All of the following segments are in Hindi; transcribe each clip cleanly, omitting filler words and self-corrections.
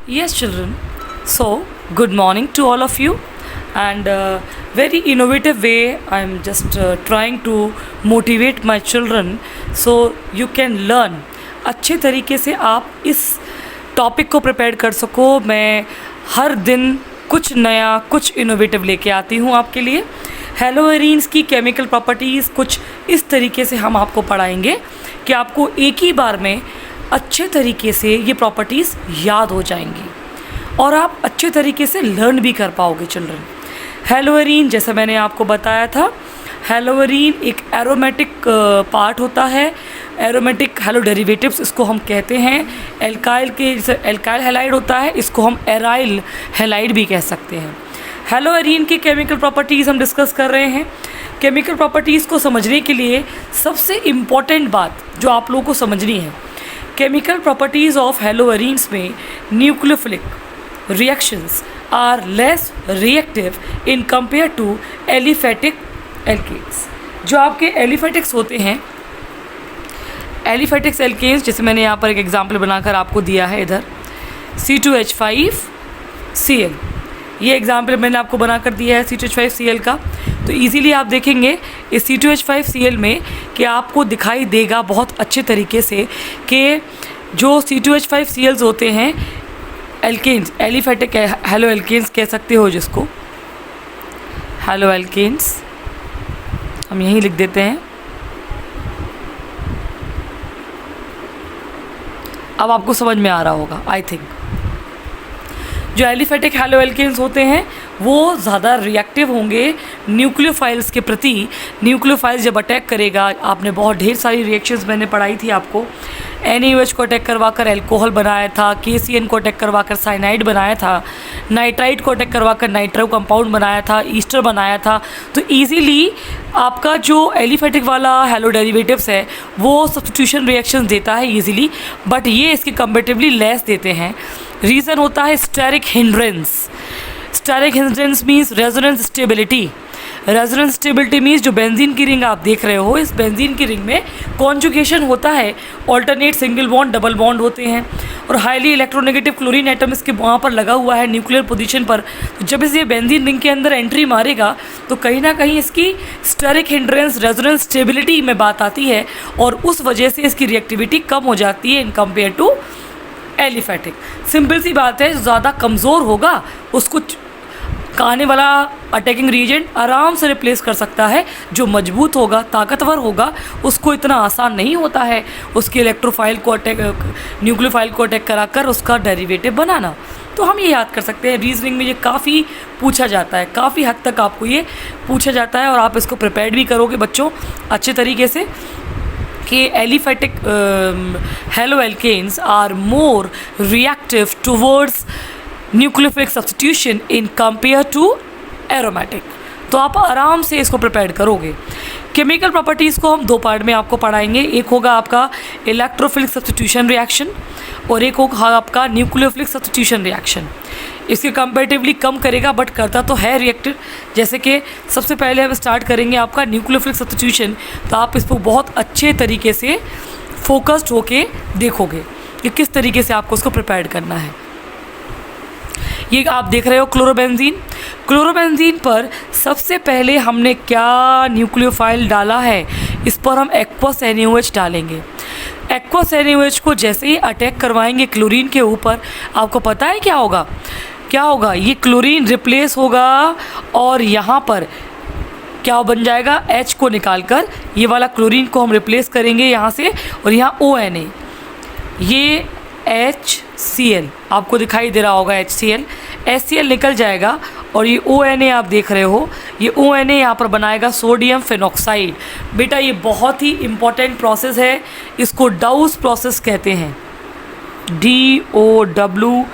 Yes, children. So, good morning to all of you. And very innovative way, I'm just trying to motivate my children so you can learn. अच्छे तरीके से आप इस टॉपिक को प्रिपेयर कर सको। मैं हर दिन कुछ नया, कुछ इनोवेटिव लेके आती हूँ आपके लिए। हेलोएरीन्स की केमिकल प्रॉपर्टीज़ कुछ इस तरीके से हम आपको पढ़ाएंगे कि आपको एक ही बार में अच्छे तरीके से ये प्रॉपर्टीज़ याद हो जाएंगी और आप अच्छे तरीके से लर्न भी कर पाओगे चिल्ड्रन। हेलोएरीन, जैसे मैंने आपको बताया था, हेलोएरीन एक एरोमेटिक पार्ट होता है। एरोमेटिक हेलो डेरिवेटिव्स इसको हम कहते हैं। एल्काइल के जैसे एल्काइल हैलाइड होता है, इसको हम एराइल हैलाइड भी कह सकते हैं। हेलोएरीन की केमिकल प्रॉपर्टीज़ हम डिस्कस कर रहे हैं। केमिकल प्रॉपर्टीज़ को समझने के लिए सबसे इम्पॉर्टेंट बात जो आप लोगों को समझनी है, केमिकल प्रॉपर्टीज़ ऑफ हेलोएरीन्स में nucleophilic reactions are less reactive in compared to aliphatic alkanes। जो आपके एलिफेटिक्स होते हैं, एलिफेटिक्स एल्केन्स, जैसे मैंने यहाँ पर एक एग्जांपल बनाकर आपको दिया है इधर C2H5Cl, ये एग्जांपल मैंने आपको बनाकर दिया है C2H5Cl का। तो इजीली आप देखेंगे इस C2H5Cl में कि आपको दिखाई देगा बहुत अच्छे तरीके से कि जो C2H5Cls होते हैं एल्केन्स, एलिफेटिक हेलो एल्केन्स कह सकते हो जिसको, हेलो एल्केन्स हम यहीं लिख देते हैं। अब आपको समझ में आ रहा होगा आई थिंक। जो एलिफेटिक हेलो एल्केन्स होते हैं वो ज़्यादा रिएक्टिव होंगे न्यूक्लियोफाइल्स के प्रति। न्यूक्लियोफाइल्स जब अटैक करेगा, आपने बहुत ढेर सारी रिएक्शंस मैंने पढ़ाई थी आपको। NaOH को अटैक करवाकर अल्कोहल बनाया था, KCN को अटैक करवाकर साइनाइड बनाया था, नाइट्राइट को अटैक करवाकर नाइट्रो कंपाउंड बनाया था, ईस्टर बनाया था। तो ईजीली आपका जो एलिफेटिक वाला हेलो डेरिवेटिव्स है वो सब्स्टिट्यूशन रिएक्शंस देता है ईजिली, बट ये इसके कंपेरेटिवली लेस देते हैं। रीज़न होता है steric hindrance. Steric hindrance means resonance stability. Resonance stability means जो बेंजीन की रिंग आप देख रहे हो, इस बेंजीन की रिंग में कॉन्जुगेशन होता है, alternate single bond double bond होते हैं और हाईली इलेक्ट्रोनेगेटिव क्लोरीन एटम इसके वहाँ पर लगा हुआ है न्यूक्लियर पोजीशन पर। तो जब इस ये बेंजीन रिंग के अंदर एंट्री मारेगा तो कहीं ना कहीं इसकी स्टेरिक हिंड्रेंस रेजोनेंस स्टेबिलिटी में बात आती है और उस वजह से इसकी रिएक्टिविटी कम हो जाती है in compare to aliphatic. Simple सी बात है, जो ज़्यादा कमज़ोर होगा उसको आने वाला अटैकिंग रीजेंट आराम से रिप्लेस कर सकता है। जो मजबूत होगा, ताकतवर होगा, उसको इतना आसान नहीं होता है उसके इलेक्ट्रोफाइल को अटैक, न्यूक्लियोफाइल को अटैक कराकर उसका डेरिवेटिव बनाना। तो हम ये याद कर सकते हैं। रीजनिंग में ये काफ़ी पूछा जाता है, काफ़ी हद तक आपको ये पूछा जाता है और आप इसको प्रिपेयर भी करोगे बच्चों अच्छे तरीके से कि aliphatic haloalkanes are more reactive towards nucleophilic substitution in compare to aromatic. तो आप आराम से इसको प्रिपेयर करोगे। केमिकल प्रॉपर्टीज़ को हम दो पार्ट में आपको पढ़ाएंगे। एक होगा आपका इलेक्ट्रोफिलिक सब्स्टिट्यूशन रिएक्शन और एक होगा आपका न्यूक्लियोफिलिक सब्स्टिट्यूशन रिएक्शन। इसके कंपेरेटिवली कम करेगा बट करता तो है रिएक्टिव। जैसे कि सबसे पहले हम स्टार्ट करेंगे आपका न्यूक्लियोफिलिक सब्स्टिट्यूशन। तो आप इसको बहुत अच्छे तरीके से फोकस्ड होके देखोगे कि किस तरीके से आपको उसको प्रिपेयर करना है। ये आप देख रहे हो क्लोरोबेंजीन। क्लोरोबेंजीन पर सबसे पहले हमने क्या न्यूक्लियोफाइल डाला है, इस पर हम एक्वस NaOH डालेंगे। एक्वस NaOH को जैसे ही अटैक करवाएंगे क्लोरीन के ऊपर, आपको पता है क्या होगा? क्या होगा? ये क्लोरीन रिप्लेस होगा और यहाँ पर क्या बन जाएगा? H को निकाल कर ये वाला क्लोरीन को हम रिप्लेस करेंगे यहाँ से और यहाँ ONA, ये HCl आपको दिखाई दे रहा होगा, HCl निकल जाएगा और ये ONA आप देख रहे हो, ये ONA यहाँ पर बनाएगा सोडियम फिनॉक्साइड। बेटा ये बहुत ही इम्पॉर्टेंट प्रोसेस है, इसको डाउस प्रोसेस कहते हैं, DOW'S।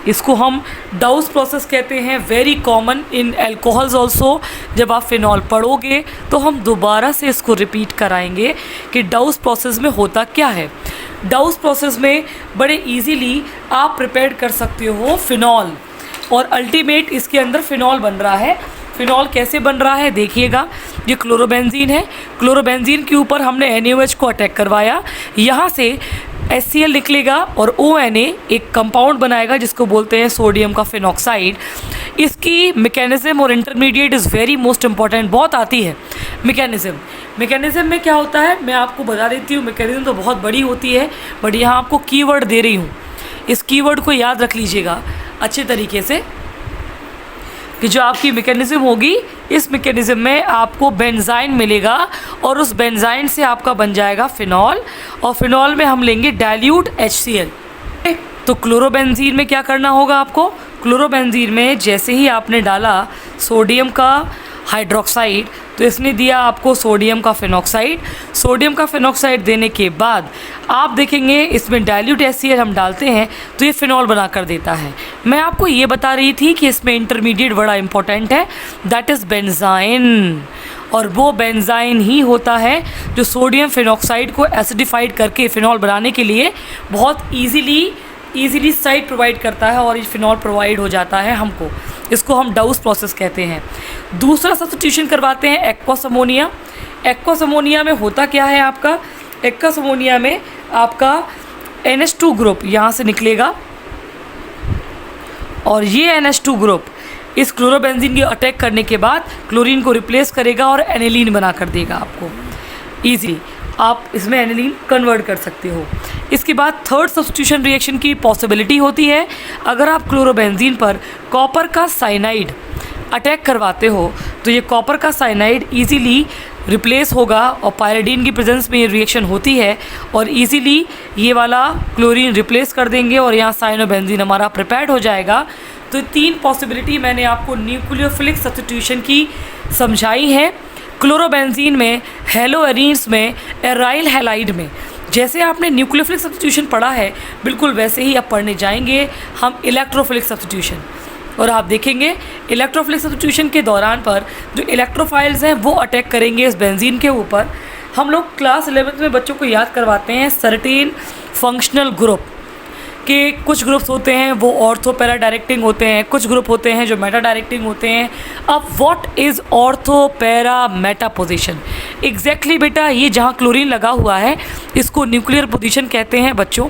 इसको हम डाउस प्रोसेस कहते हैं। Very common in alcohols also. जब आप फिनॉल पढ़ोगे तो हम दोबारा से इसको रिपीट कराएंगे कि डाउस प्रोसेस में होता क्या है। डाउस प्रोसेस में बड़े इजीली आप प्रिपेयर कर सकते हो फिनॉल और अल्टीमेट इसके अंदर फिनॉल बन रहा है। फिनॉल कैसे बन रहा है देखिएगा, ये क्लोरोबेंजीन है। क्लोरोबेंजीन के ऊपर हमने NaOH को अटैक करवाया, यहाँ से HCl निकलेगा और ONA एक कंपाउंड बनाएगा जिसको बोलते हैं सोडियम का फिनॉक्साइड। इसकी मैकेनिज्म और intermediate is very most important, बहुत आती है मैकेनिज्म में क्या होता है मैं आपको बता देती हूँ। मैकेनिज्म तो बहुत बड़ी होती है, बट यहाँ आपको कीवर्ड दे रही हूँ, इस कीवर्ड को याद रख लीजिएगा अच्छे तरीके से कि जो आपकी मैकेनिज्म होगी, इस मैकेनिज्म में आपको बेंजाइन मिलेगा और उस बेंजाइन से आपका बन जाएगा फिनॉल, और फिनॉल में हम लेंगे डाइल्यूट HCl। तो क्लोरोबेंजीन में क्या करना होगा आपको, क्लोरोबेंजीन में जैसे ही आपने डाला सोडियम का हाइड्रोक्साइड तो इसने दिया आपको सोडियम का फिनॉक्साइड। सोडियम का फिनॉक्साइड देने के बाद आप देखेंगे इसमें डाइल्यूट HCl हम डालते हैं तो ये फिनॉल बना कर देता है। मैं आपको ये बता रही थी कि इसमें इंटरमीडिएट बड़ा इंपॉर्टेंट है, दैट इज़ बेंजाइन, और वो बेंजाइन ही होता है जो सोडियम फिनॉक्साइड को एसिडिफाइड करके फिनॉल बनाने के लिए बहुत ईज़िली साइट प्रोवाइड करता है और ये फिनॉल प्रोवाइड हो जाता है हमको। इसको हम डाउस प्रोसेस कहते हैं। दूसरा सब्स्टिट्यूशन करवाते हैं एक्वस अमोनिया। एक्वस अमोनिया में होता क्या है आपका, एक्वस अमोनिया में आपका NH2 ग्रुप यहाँ से निकलेगा और ये NH2 ग्रुप इस क्लोरोबेंजीन के अटैक करने के बाद क्लोरीन को रिप्लेस करेगा और एनिलीन बना कर देगा आपको ईजी। आप इसमें एनिलीन कन्वर्ट कर सकते हो। इसके बाद थर्ड सब्स्टिट्यूशन रिएक्शन की पॉसिबिलिटी होती है। अगर आप क्लोरोबेंजीन पर कॉपर का साइनाइड अटैक करवाते हो तो ये कॉपर का साइनाइड इजीली रिप्लेस होगा और पायरिडीन की प्रेजेंस में ये रिएक्शन होती है और इजीली ये वाला क्लोरीन रिप्लेस कर देंगे और यहाँ साइनोबेंजीन हमारा प्रिपेयर्ड हो जाएगा। तो 3 पॉसिबिलिटी मैंने आपको न्यूक्लियोफिलिक सब्स्टिट्यूशन की समझाई है। क्लोरोबेंजीन में, हेलोएरीन्स में, एराइल हैलाइड में जैसे आपने न्यूक्लियोफिलिक सब्स्टिट्यूशन पढ़ा है बिल्कुल वैसे ही अब पढ़ने जाएंगे हम इलेक्ट्रोफिलिक सब्स्टिट्यूशन। और आप देखेंगे इलेक्ट्रोफिलिक सब्स्टिट्यूशन के दौरान पर जो इलेक्ट्रोफाइल्स हैं वो अटैक करेंगे इस बेंजीन के ऊपर। हम लोग क्लास 11th में बच्चों को याद करवाते हैं सर्टेन फंक्शनल ग्रुप के कुछ ग्रुप्स होते हैं वो ऑर्थो पैरा डायरेक्टिंग होते हैं, कुछ ग्रुप होते हैं जो मेटा डायरेक्टिंग होते हैं। अब what is ortho para Meta position exactly बेटा, ये जहाँ क्लोरीन लगा हुआ है इसको न्यूक्लियर पोजीशन कहते हैं बच्चों।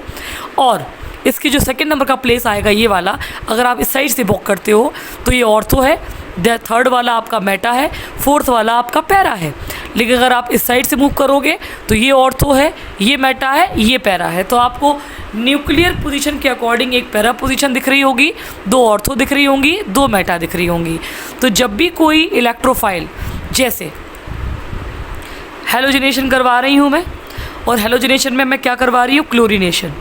और इसकी जो सेकंड नंबर का प्लेस आएगा ये वाला, अगर आप इस साइड से वॉक करते हो तो ये ऑर्थो है, थर्ड वाला आपका मेटा है, फोर्थ वाला आपका पैरा है। लेकिन अगर आप इस साइड से मूव करोगे तो ये ऑर्थो है, ये मेटा है, ये पैरा है। तो आपको न्यूक्लियर पोजीशन के अकॉर्डिंग एक पैरा पोजीशन दिख रही होगी, 2 ऑर्थो दिख रही होंगी, 2 मेटा दिख रही होंगी। तो जब भी कोई इलेक्ट्रोफाइल जैसे हेलोजिनेशन करवा रही हूँ मैं, और हेलोजिनेशन में मैं क्या करवा रही हूँ, क्लोरीनेशन।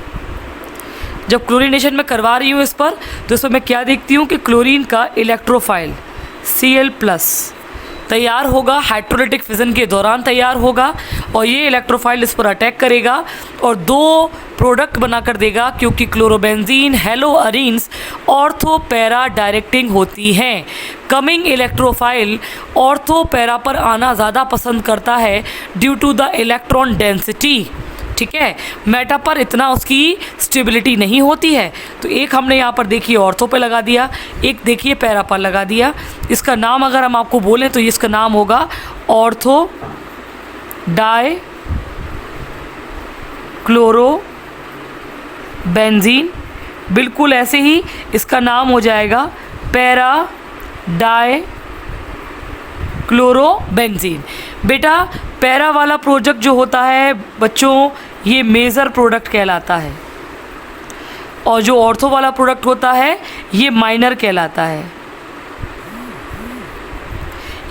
जब क्लोरीनेशन में करवा रही हूँ इस पर तो इसमें मैं क्या देखती हूँ कि क्लोरीन का इलेक्ट्रोफाइल Cl+ तैयार होगा, हाइड्रोलिटिक फिजन के दौरान तैयार होगा और ये इलेक्ट्रोफाइल इस पर अटैक करेगा और 2 प्रोडक्ट बना कर देगा, क्योंकि क्लोरोबेंजीन हेलोअरीन्स ऑर्थो पैरा डायरेक्टिंग होती हैं। कमिंग इलेक्ट्रोफाइल ऑर्थो पैरा पर आना ज़्यादा पसंद करता है due to the electron density, ठीक है। मेटा पर इतना उसकी स्टेबिलिटी नहीं होती है। तो एक हमने यहाँ पर देखिए ऑर्थो पे लगा दिया, एक देखिए पैरा पर लगा दिया। इसका नाम अगर हम आपको बोलें तो इसका नाम होगा ऑर्थो डाई क्लोरो बेंजीन। बिल्कुल ऐसे ही इसका नाम हो जाएगा पैरा डाई क्लोरो बेंजीन। बेटा पैरा वाला प्रोडक्ट जो होता है बच्चों ये मेजर प्रोडक्ट कहलाता है और जो ऑर्थो वाला प्रोडक्ट होता है ये माइनर कहलाता है।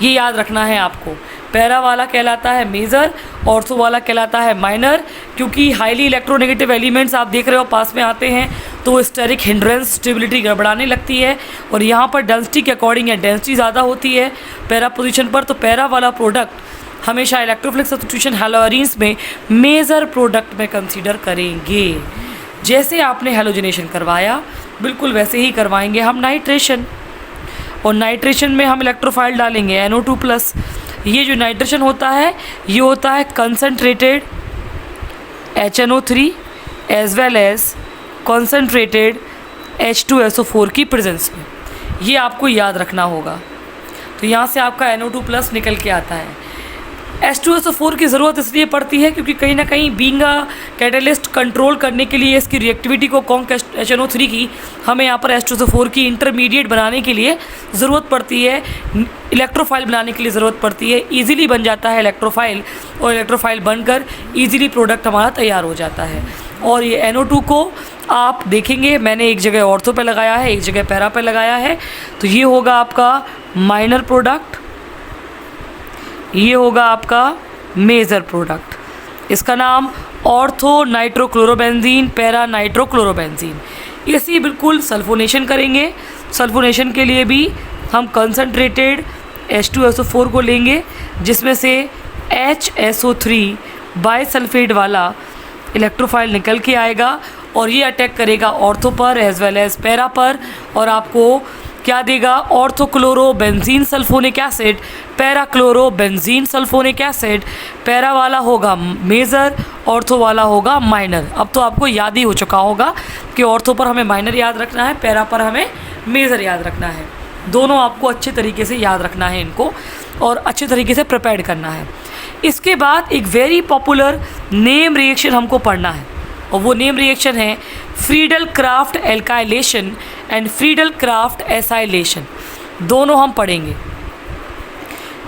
ये याद रखना है आपको, पैरा वाला कहलाता है मेजर, ऑर्थो वाला कहलाता है माइनर। क्योंकि हाईली इलेक्ट्रोनेगेटिव एलिमेंट्स आप देख रहे हो पास में आते हैं तो स्टेरिक हिंड्रेंस स्टेबिलिटी गड़बड़ाने लगती है और यहाँ पर डेंसिटी के अकॉर्डिंग है, डेंसिटी ज़्यादा होती है पैरा पोजीशन पर। तो पैरा वाला प्रोडक्ट हमेशा इलेक्ट्रोफिलिक सब्स्टिट्यूशन हेलोअरीन्स में मेजर प्रोडक्ट में कंसीडर करेंगे। जैसे आपने हेलोजिनेशन करवाया बिल्कुल वैसे ही करवाएंगे हम नाइट्रेशन, और नाइट्रेशन में हम इलेक्ट्रोफाइल डालेंगे NO2+। ये जो नाइट्रेशन होता है ये होता है concentrated HNO3 as well as concentrated H2SO4 की प्रेजेंस में। ये आपको याद रखना होगा। तो यहाँ से आपका NO2+ निकल के आता है। H2SO4 की ज़रूरत इसलिए पड़ती है क्योंकि कहीं ना कहीं बीइंग अ कैटलिस्ट कंट्रोल करने के लिए इसकी रिएक्टिविटी को कॉन्क HNO3 की हमें यहाँ पर H2SO4 की इंटरमीडिएट बनाने के लिए ज़रूरत पड़ती है, इलेक्ट्रोफाइल बनाने के लिए ज़रूरत पड़ती है। ईजिली बन जाता है इलेक्ट्रोफाइल, और इलेक्ट्रोफाइल बनकर ईजिली प्रोडक्ट हमारा तैयार हो जाता है। और ये NO2 को आप देखेंगे मैंने एक जगह ऑर्थो पे लगाया है, एक जगह पैरा पे लगाया है, तो ये होगा आपका माइनर प्रोडक्ट, ये होगा आपका मेजर प्रोडक्ट। इसका नाम ऑर्थो नाइट्रोक्लोरोबेंजीन, पैरा नाइट्रोक्लोरोबेंजीन। इसी बिल्कुल सल्फोनेशन करेंगे। सल्फोनेशन के लिए भी हम कंसनट्रेटेड H2SO4 को लेंगे, जिसमें से HSO3 बाइसल्फेट वाला इलेक्ट्रोफाइल निकल के आएगा और ये अटैक करेगा ऑर्थो पर एज वेल एज पैरा पर, और आपको क्या देगा, orthochlorobenzene sulfonic acid, para chlorobenzene sulfonic acid. Para वाला होगा मेजर, ऑर्थो वाला होगा माइनर। अब तो आपको याद ही हो चुका होगा कि ऑर्थो पर हमें माइनर याद रखना है, पैरा पर हमें मेजर याद रखना है। दोनों आपको अच्छे तरीके से याद रखना है इनको, और अच्छे तरीके से प्रिपेयर करना है। इसके बाद एक वेरी पॉपुलर नेम रिएक्शन हमको पढ़ना है, और वो नेम रिएक्शन है Friedel craft alkylation and Friedel Crafts acylation. दोनों हम पढ़ेंगे,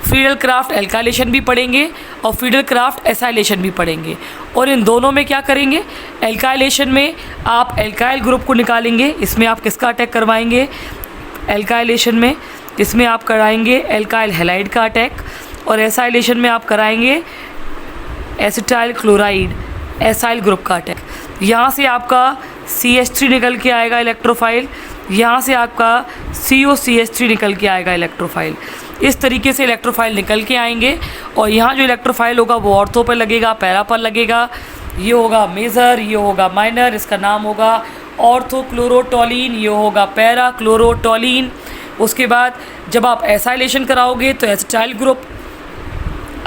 फ्रीडल क्राफ्ट एल्काइलेशन भी पढ़ेंगे और फ्रीडल क्राफ्ट एसाइलेशन भी पढ़ेंगे। और इन दोनों में क्या करेंगे, एल्काइलेशन में आप एल्काइल ग्रुप को निकालेंगे, इसमें आप किसका अटैक करवाएंगे, एल्काइलेशन में इसमें आप कराएंगे एल्काइल हैलाइड का अटैक, और एसाइलेशन में आप कराएंगे एसिटाइल क्लोराइड एसाइल ग्रुप का अटैक। यहाँ से आपका CH3 निकल के आएगा इलेक्ट्रोफाइल, यहाँ से आपका COCH3 निकल के आएगा इलेक्ट्रोफाइल। इस तरीके से इलेक्ट्रोफाइल निकल के आएंगे, और यहाँ जो इलेक्ट्रोफाइल होगा वो ऑर्थो पर लगेगा, पैरा पर लगेगा। ये होगा मेजर, ये होगा माइनर, इसका नाम होगा ऑर्थोक्लोरोटोलिन, ये होगा पैरा क्लोरोटोलिन। उसके बाद जब आप एसाइलेशन कराओगे तो एसिटाइल ग्रुप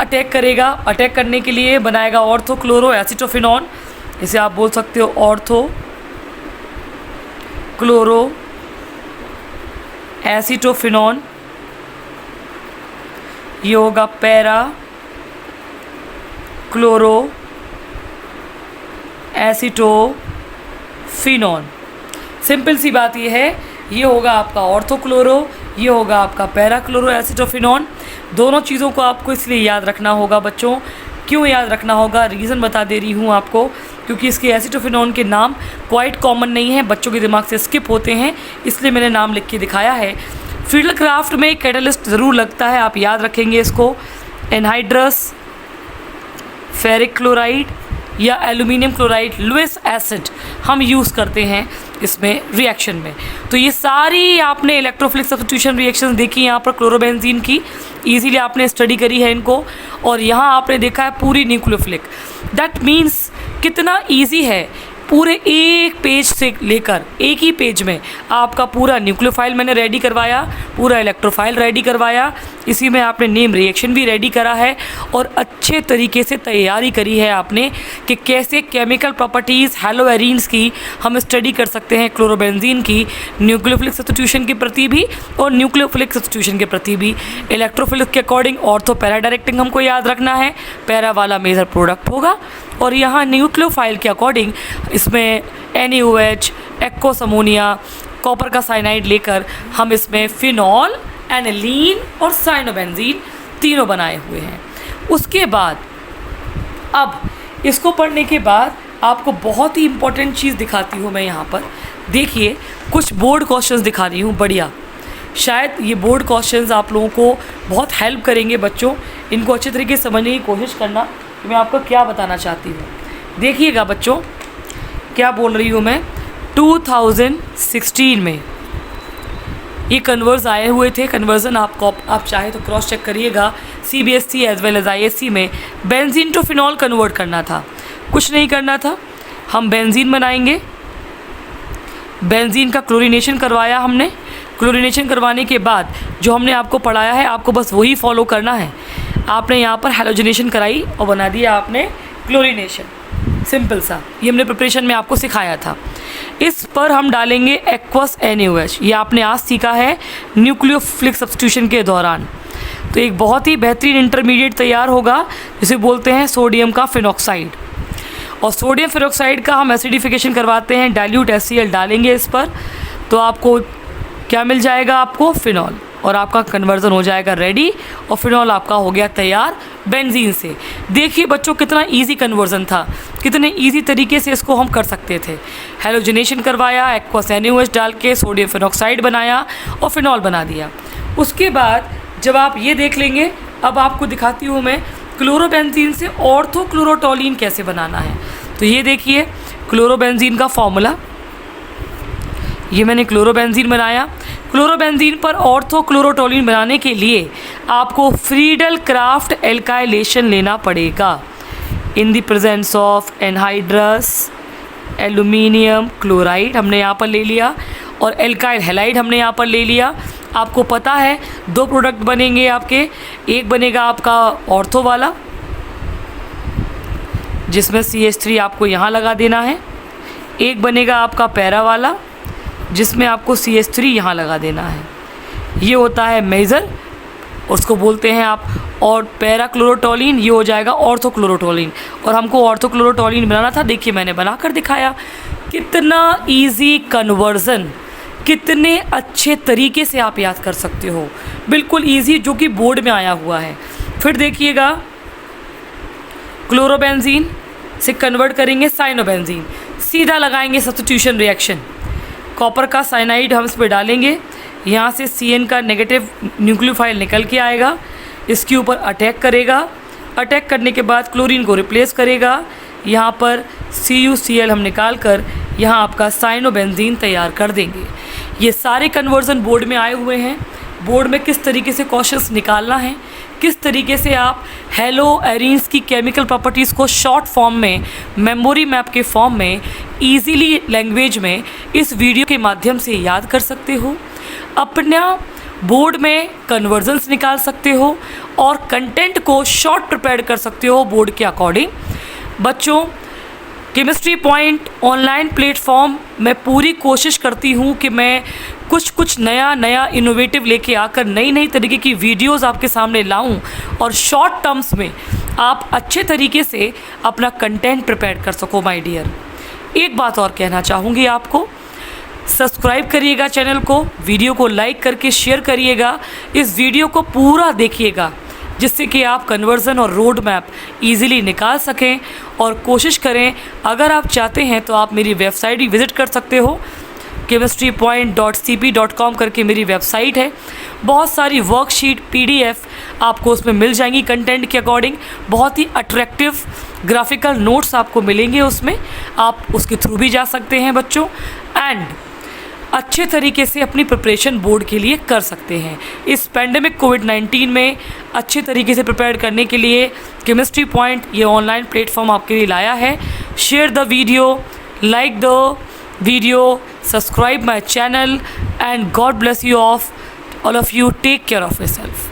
अटैक करेगा। अटैक करने के लिए बनाएगा ऑर्थोक्लोरो एसिटोफिनॉन, इसे आप बोल सकते हो ऑर्थो क्लोरो एसिटोफिनॉन। ये होगा पैरा क्लोरो एसिटोफिनॉन। सिंपल सी बात ये है, ये होगा आपका ऑर्थोक्लोरो, ये होगा आपका पैरा क्लोरो एसिटोफिनॉन। दोनों चीज़ों को आपको इसलिए याद रखना होगा बच्चों। क्यों याद रखना होगा, रीज़न बता दे रही हूँ आपको, क्योंकि इसके एसिटोफिनॉन के नाम क्वाइट कॉमन नहीं है, बच्चों के दिमाग से स्किप होते हैं, इसलिए मैंने नाम लिख के दिखाया है। फ्रीडल क्राफ्ट में एक कैटलिस्ट ज़रूर लगता है, आप याद रखेंगे इसको, एनहाइड्रस फेरिक क्लोराइड या एल्यूमिनियम क्लोराइड लुइस एसिड हम यूज़ करते हैं इसमें रिएक्शन में। तो ये सारी आपने इलेक्ट्रोफिलिक सब्स्टिट्यूशन रिएक्शंस देखी यहाँ पर क्लोरोबेंजीन की, इजीली आपने स्टडी करी है इनको, और यहाँ आपने देखा है पूरी न्यूक्लियोफिलिक। दैट मीन्स कितना इजी है, पूरे एक पेज से लेकर एक ही पेज में आपका पूरा न्यूक्लियोफाइल मैंने रेडी करवाया, पूरा इलेक्ट्रोफाइल रेडी करवाया, इसी में आपने नेम रिएक्शन भी रेडी करा है, और अच्छे तरीके से तैयारी करी है आपने कि कैसे केमिकल प्रॉपर्टीज़ हैलोएरीन्स की हम स्टडी कर सकते हैं, क्लोरोबेंजीन की न्यूक्लियोफिलिक सब्स्टिट्यूशन के प्रति भी और न्यूक्लियोफिलिक सब्स्टिट्यूशन के प्रति भी। इलेक्ट्रोफिलिक के अकॉर्डिंग ऑर्थो पैरा डायरेक्टिंग हमको याद रखना है, पैरा वाला मेजर प्रोडक्ट होगा, और यहाँ न्यूक्लियोफाइल के अकॉर्डिंग इसमें NaOH, एक्वस अमोनिया, कॉपर का साइनाइड लेकर हम इसमें फिनॉल, एनिलीन और साइनोबेंजीन तीनों बनाए हुए हैं। उसके बाद अब इसको पढ़ने के बाद आपको बहुत ही इम्पोर्टेंट चीज़ दिखाती हूँ मैं यहाँ पर। देखिए कुछ बोर्ड क्वेश्चंस दिखा रही हूँ, बढ़िया, शायद ये बोर्ड क्वेश्चंस आप लोगों को बहुत हेल्प करेंगे बच्चों, इनको अच्छे तरीके से समझने की कोशिश करना कि मैं आपको क्या बताना चाहती हूँ। देखिएगा बच्चों क्या बोल रही हूँ मैं। 2016 में ये कन्वर्स आए हुए थे, कन्वर्जन आपको आप चाहे तो क्रॉस चेक करिएगा, CBSE as well as ISC में बेंजीन टू फिनॉल कन्वर्ट करना था। कुछ नहीं करना था, हम बेंजीन बनाएंगे, बेंजीन का क्लोरीनेशन करवाया हमने, क्लोरीनेशन करवाने के बाद जो हमने आपको पढ़ाया है आपको बस वही फॉलो करना है। आपने यहाँ पर हैलोजनेशन कराई और बना दिया आपने क्लोरीनेशन, सिंपल सा, ये हमने प्रिपरेशन में आपको सिखाया था। इस पर हम डालेंगे एक्वस NaOH, ये आपने आज सीखा है न्यूक्लियोफिलिक सब्स्टिट्यूशन के दौरान। तो एक बहुत ही बेहतरीन इंटरमीडिएट तैयार होगा जिसे बोलते हैं सोडियम का फिनॉक्साइड। और सोडियम फिनॉक्साइड का हम एसिडिफिकेशन करवाते हैं, डाइल्यूट HCl डालेंगे इस पर, तो आपको क्या मिल जाएगा, आपको फिनॉल, और आपका कन्वर्जन हो जाएगा रेडी, और फिनॉल आपका हो गया तैयार बेंजीन से। देखिए बच्चों कितना इजी कन्वर्जन था, कितने इजी तरीके से इसको हम कर सकते थे। हेलोजनेशन करवाया, एक्वस NaOH डाल के सोडियम फिनॉक्साइड बनाया और फिनॉल बना दिया। उसके बाद जब आप ये देख लेंगे, अब आपको दिखाती हूँ मैं क्लोरोबेंजीन से ऑर्थोक्लोरोटोलीन कैसे बनाना है। तो ये देखिए क्लोरोबेंजीन का फॉर्मूला, ये मैंने क्लोरोबेंजीन बनाया। क्लोरोबेंजीन पर ऑर्थोक्लोरोटोलीन बनाने के लिए आपको फ्रीडल क्राफ्ट एल्काइलेशन लेना पड़ेगा in the presence of anhydrous aluminium chloride हमने यहाँ पर ले लिया, और एल्काइल हैलाइड हमने यहाँ पर ले लिया। आपको पता है 2 प्रोडक्ट बनेंगे आपके, एक बनेगा आपका ऑर्थो वाला जिसमें CH3 आपको यहाँ लगा देना है, एक बनेगा आपका पैरा वाला जिसमें आपको CH3 यहाँ लगा देना है। ये होता है मेजर, उसको बोलते हैं आप, और पैरा क्लोरोटोलीन ये हो जाएगा ऑर्थोक्लोरोटोलीन। और हमको ऑर्थोक्लोरोटोलीन बनाना था, देखिए मैंने बनाकर दिखाया। कितना इजी कन्वर्जन, कितने अच्छे तरीके से आप याद कर सकते हो, बिल्कुल इजी, जो कि बोर्ड में आया हुआ है। फिर देखिएगा क्लोरोबेंजीन से कन्वर्ट करेंगे साइनोबेंजीन, सीधा लगाएंगे सब्स्टिट्यूशन रिएक्शन। कॉपर का साइनाइड हम इस पर डालेंगे, यहाँ से CN का नेगेटिव न्यूक्लियोफाइल निकल के आएगा, इसके ऊपर अटैक करेगा, अटैक करने के बाद क्लोरीन को रिप्लेस करेगा। यहाँ पर CuCl हम निकाल कर यहाँ आपका साइनोबेंजीन तैयार कर देंगे। ये सारे कन्वर्जन बोर्ड में आए हुए हैं। बोर्ड में किस तरीके से क्वेश्चंस निकालना है, किस तरीके से आप हेलो एरीन्स की केमिकल प्रॉपर्टीज़ को शॉर्ट फॉर्म में, मेमोरी मैप के फॉर्म में, इजीली लैंग्वेज में इस वीडियो के माध्यम से याद कर सकते हो, अपना बोर्ड में कन्वर्जन्स निकाल सकते हो और कंटेंट को शॉर्ट प्रिपेयर कर सकते हो बोर्ड के अकॉर्डिंग। बच्चों, केमिस्ट्री पॉइंट ऑनलाइन प्लेटफॉर्म में पूरी कोशिश करती हूँ कि मैं कुछ नया इनोवेटिव लेके आकर नई तरीके की वीडियोस आपके सामने लाऊं और शॉर्ट टर्म्स में आप अच्छे तरीके से अपना कंटेंट प्रिपेयर कर सको। माय डियर, एक बात और कहना चाहूँगी आपको, सब्सक्राइब करिएगा चैनल को, वीडियो को लाइक करके शेयर करिएगा, इस वीडियो को पूरा देखिएगा जिससे कि आप कन्वर्जन और रोड मैप ईजिली निकाल सकें। और कोशिश करें, अगर आप चाहते हैं तो आप मेरी वेबसाइट भी विज़िट कर सकते हो, chemistrypoint.cp.com करके मेरी वेबसाइट है। बहुत सारी वर्कशीट PDF आपको उसमें मिल जाएंगी कंटेंट के अकॉर्डिंग, बहुत ही अट्रैक्टिव ग्राफिकल नोट्स आपको मिलेंगे उसमें, आप उसके थ्रू भी जा सकते हैं बच्चों, एंड अच्छे तरीके से अपनी प्रिपरेशन बोर्ड के लिए कर सकते हैं। इस पैंडेमिक कोविड-19 में अच्छे तरीके से प्रिपेयर करने के लिए केमिस्ट्री पॉइंट ये ऑनलाइन प्लेटफॉर्म आपके लिए लाया है। Share the video, like the video, subscribe my channel, and God bless you all of you. Take care of yourself.